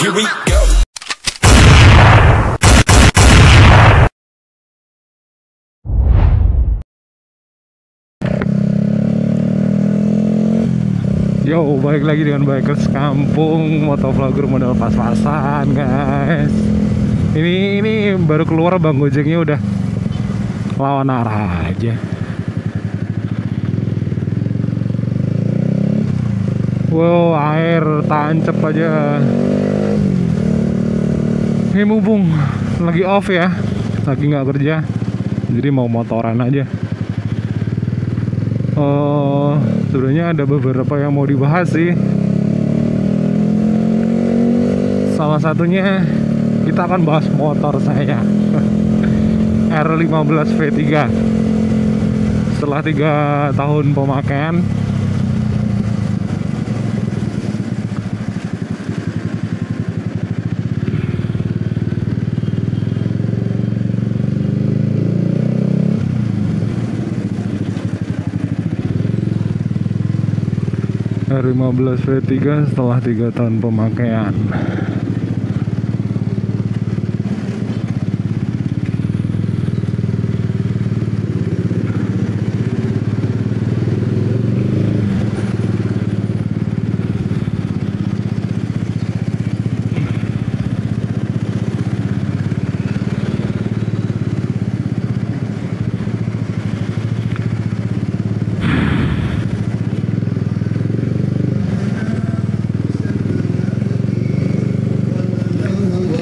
Here we go. Yo, balik lagi dengan Bikers Kampung, motovlogger model pas-pasan, guys. Ini baru keluar, Bang Gojeknya udah lawan arah aja. Wow, air tancap aja. Ini mumpung lagi off ya, lagi nggak kerja, jadi mau motoran aja. Sebenarnya ada beberapa yang mau dibahas sih. Salah satunya kita akan bahas motor saya R15 V3. Setelah 3 tahun pemakaian, R15 V3 setelah 3 tahun pemakaian.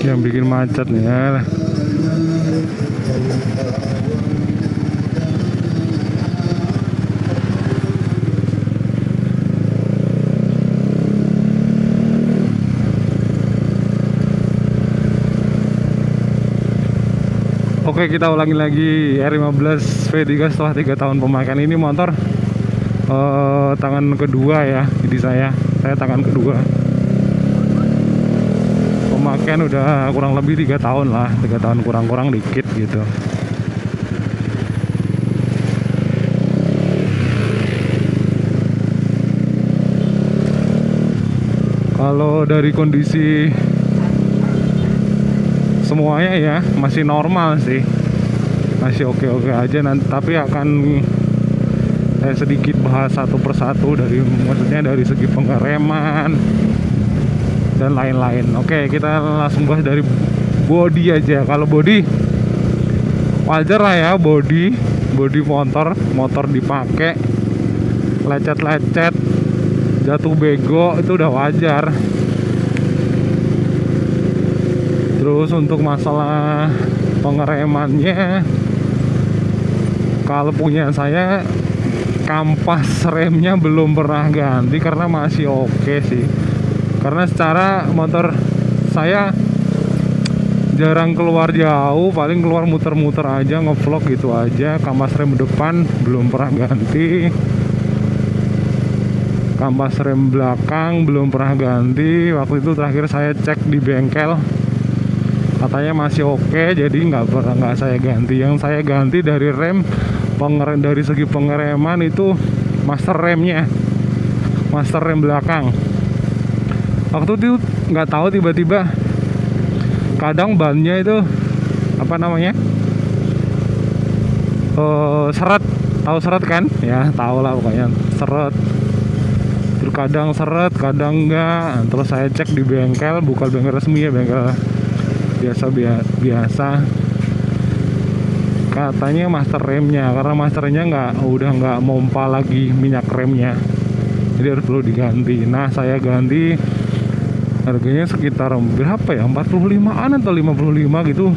Yang bikin macet nih ya. Oke, kita ulangi lagi R15 V3 setelah 3 tahun pemakaian. Ini motor tangan kedua ya, jadi saya tangan kedua. Pemakaian udah kurang lebih 3 tahun lah, 3 tahun kurang-kurang dikit gitu. Kalau dari kondisi semuanya ya masih normal sih, masih oke-oke aja. Nanti tapi akan saya sedikit bahas satu persatu, dari maksudnya dari segi pengereman dan lain-lain. Oke, kita langsung bahas dari body aja. Kalau body wajar lah ya, body motor dipakai lecet-lecet, jatuh bego, itu udah wajar. Terus untuk masalah pengeremannya, kalau punya saya kampas remnya belum pernah ganti karena masih oke sih. Karena secara motor saya jarang keluar jauh, paling keluar muter-muter aja, ngevlog gitu aja. Kampas rem depan belum pernah ganti, kampas rem belakang belum pernah ganti. Waktu itu terakhir saya cek di bengkel, katanya masih oke, jadi nggak saya ganti. Yang saya ganti dari rem, dari segi pengereman itu master remnya, master rem belakang. Waktu itu nggak tahu, tiba-tiba kadang bannya itu apa namanya, seret. Tahu seret kan ya, tahu lah pokoknya seret. Terus kadang seret, kadang enggak. Terus saya cek di bengkel, bukan bengkel resmi ya, bengkel biasa. Katanya master remnya, karena masternya udah nggak mompa lagi minyak remnya, jadi harus perlu diganti. Nah, saya ganti. Harganya sekitar berapa ya, 45-an atau 55 gitu.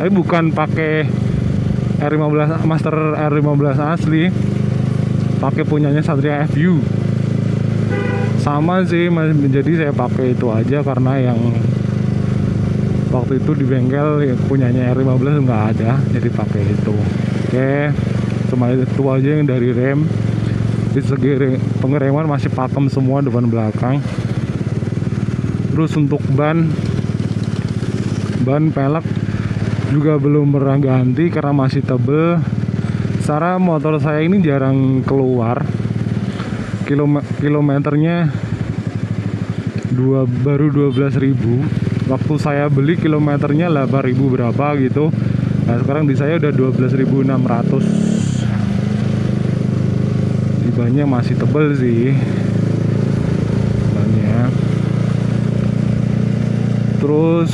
Tapi bukan pakai R15 master, R15 asli, pakai punyanya Satria FU. Sama sih, jadi saya pakai itu aja karena yang waktu itu di bengkel ya, punyanya R15 nggak ada, jadi pakai itu. Oke, cuma itu aja yang dari rem. Di segi pengereman masih pakem semua, depan belakang. Terus untuk ban pelek juga belum pernah ganti karena masih tebel. Secara motor saya ini jarang keluar, kilometernya baru 12.000. Waktu saya beli kilometernya 8.000 berapa gitu. Nah sekarang di saya udah 12.600. Di bannya masih tebel sih bannya. Terus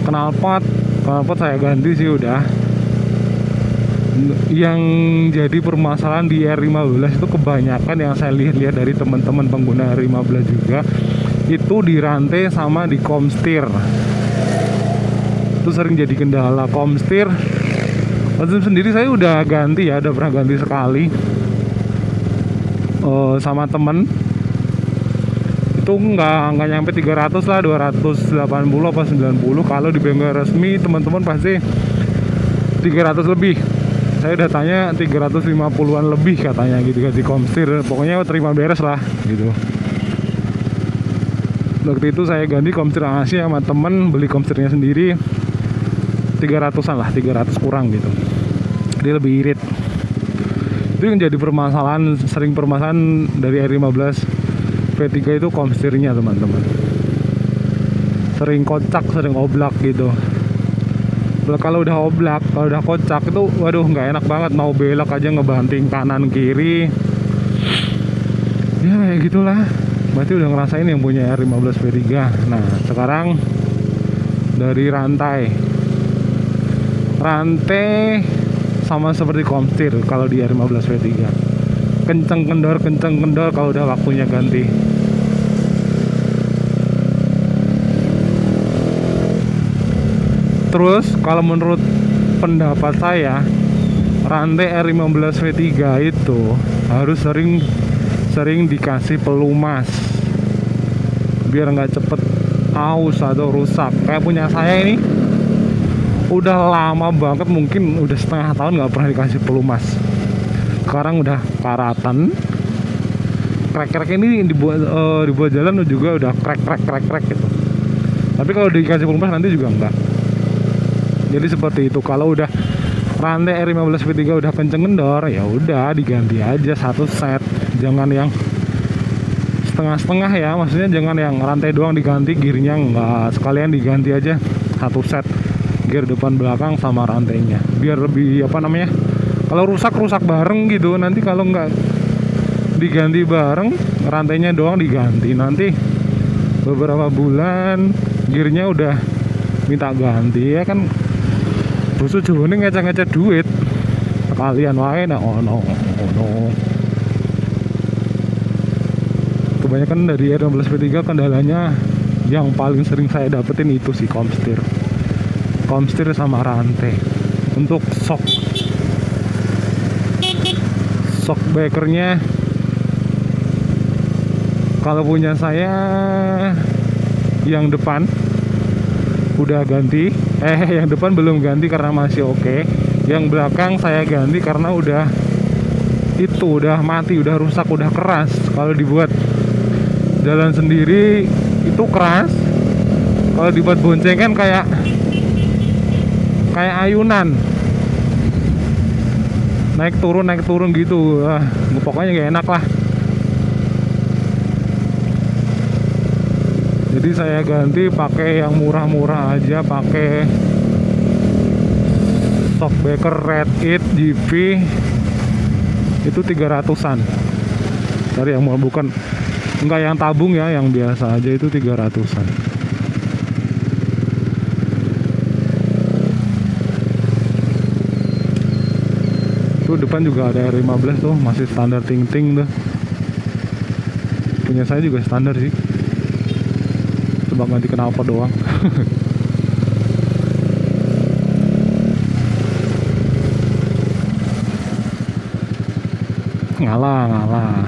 knalpot saya ganti sih udah. Yang jadi permasalahan di R15 itu kebanyakan yang saya lihat dari teman-teman pengguna R15 juga itu di rantai sama di komstir. Itu sering jadi kendala komstir. Waktu sendiri saya udah ganti ya, udah pernah ganti sekali sama temen. Itu nggak nyampe 300 lah, 280 apa 90. Kalau di bengkel resmi teman-teman pasti 300 lebih. Saya udah tanya 350-an lebih katanya gitu ganti komstir. Pokoknya terima beres lah gitu. Waktu itu saya ganti komstir Asia sama temen, beli komstirnya sendiri 300-an lah, 300 kurang gitu. Dia lebih irit. Itu yang jadi permasalahan, sering permasalahan dari R15 V3 itu komstirnya teman-teman. Sering kocak, sering oblak gitu. Kalau udah oblak, kalau udah kocak itu waduh nggak enak banget, mau belok aja ngebanting kanan kiri. Ya kayak gitulah. Berarti udah ngerasain yang punya R15 V3. Nah sekarang dari rantai sama seperti komstir kalau di R15 V3. Kenceng kendor kalau udah waktunya ganti. Terus kalau menurut pendapat saya, rantai R15 V3 itu harus sering dikasih pelumas biar nggak cepet aus atau rusak. Kayak punya saya ini udah lama banget, mungkin udah setengah tahun nggak pernah dikasih pelumas. Sekarang udah karatan. Krek-krek ini dibuat jalan juga udah krek gitu. Tapi kalau dikasih pelumas nanti juga enggak. Jadi seperti itu. Kalau udah rantai R15 V3 udah kenceng kendor, ya udah diganti aja satu set. Jangan yang setengah-setengah ya. Maksudnya jangan yang rantai doang diganti, gearnya enggak. Sekalian diganti aja satu set. Gear depan belakang sama rantainya. Biar lebih kalau rusak bareng gitu. Nanti kalau nggak diganti bareng, rantainya doang diganti, nanti beberapa bulan gearnya udah minta ganti ya kan. Busu jone ngecek duit kalian wae. Nah ono kebanyakan dari R15 V3 kendalanya yang paling sering saya dapetin itu sih komstir sama rantai. Untuk shock breakernya kalau punya saya yang depan udah ganti, yang depan belum ganti karena masih oke. Yang belakang saya ganti karena udah mati, udah rusak, udah keras. Kalau dibuat jalan sendiri itu keras, kalau dibuat boncengan kayak ayunan, naik turun gitu. Pokoknya gak enak lah. Jadi saya ganti pakai yang murah-murah aja, pakai shockbreaker Red It GP itu 300-an. Cari yang bukan enggak yang tabung ya, yang biasa aja itu 300-an. Tuh depan juga ada R15 tuh, masih standar ting-ting tuh. Punya saya juga standar sih. Coba ganti knalpot doang. ngalah.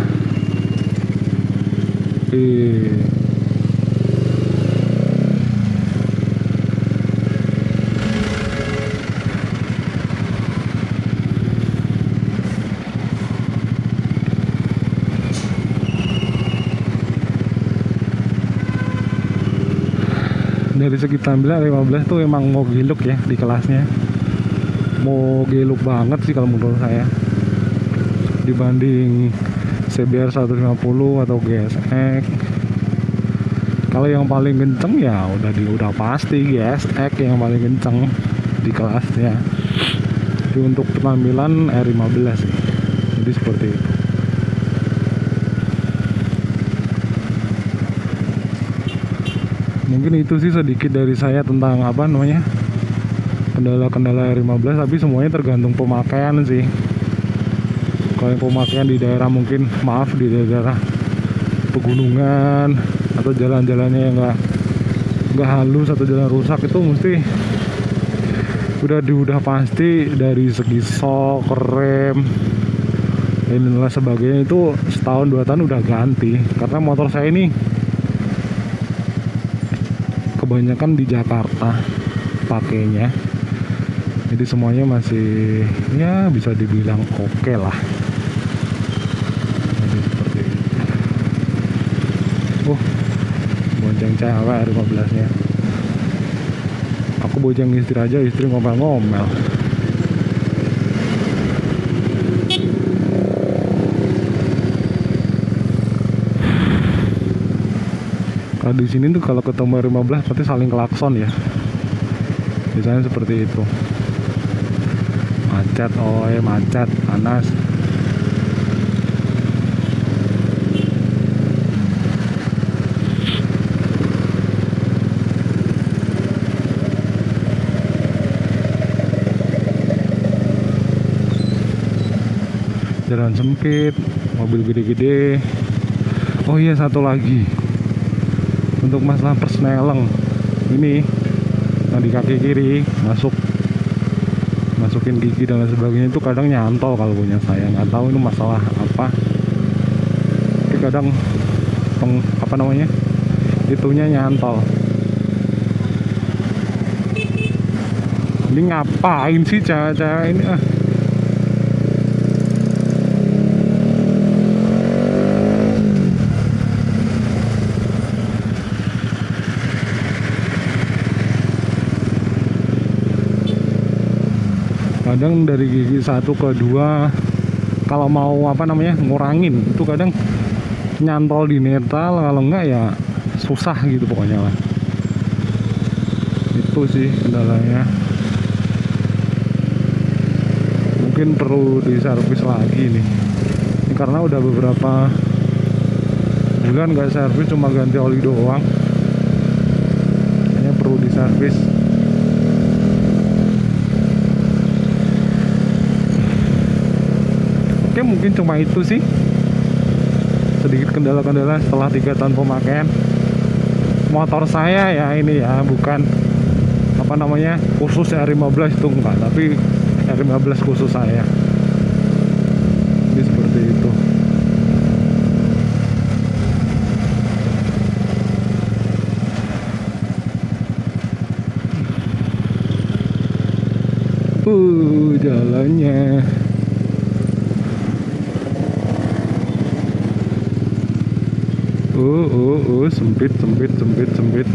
Dari segi tampilan 15 tuh emang mau giluk ya di kelasnya. Mau giluk banget sih kalau menurut saya. Dibanding CBR 150 atau GSX. Kalau yang paling kenceng ya udah pasti GSX yang paling kenceng di kelasnya. Jadi untuk penampilan R15 sih. Jadi seperti itu. Mungkin itu sih sedikit dari saya tentang apa namanya kendala-kendala R15, tapi semuanya tergantung pemakaian sih. Kalau yang pemakaian di daerah mungkin di daerah pegunungan atau jalan-jalannya yang nggak halus atau jalan rusak, itu mesti udah pasti dari segi sok, rem dan lain sebagainya itu setahun 2 tahun udah ganti. Karena motor saya ini kebanyakan di Jakarta pakainya, jadi semuanya masih ya bisa dibilang oke lah. Jadi seperti itu. Bonceng cewek R15 nya. Aku bonceng istri aja, istri ngomel-ngomel. Kalau di sini tuh kalau ketemu R15 pasti saling klakson ya. Biasanya seperti itu. Macet, macet, panas. Jalan sempit, mobil gede-gede. Oh iya, satu lagi. Untuk masalah persneleng ini yang di kaki kiri masukin gigi dan lain sebagainya itu kadang nyantol kalau punya saya. Nggak tahu ini masalah apa, tapi kadang apa namanya itunya nyantol. Ini ngapain sih cewek-cewek ini kadang dari gigi 1 ke 2 kalau mau apa namanya ngurangin itu kadang nyantol di netral, kalau enggak ya susah gitu pokoknya lah. Itu sih kendalanya, mungkin perlu diservis lagi nih. Ini karena udah beberapa bulan nggak servis, cuma ganti oli doang, kayaknya perlu diservis. Oke, mungkin cuma itu sih sedikit kendala-kendala setelah 3 tahun pemakaian motor saya ya. Ini ya bukan apa namanya khusus R15 itu enggak, tapi R15 khusus saya. Jadi seperti itu. Jalannya sempit.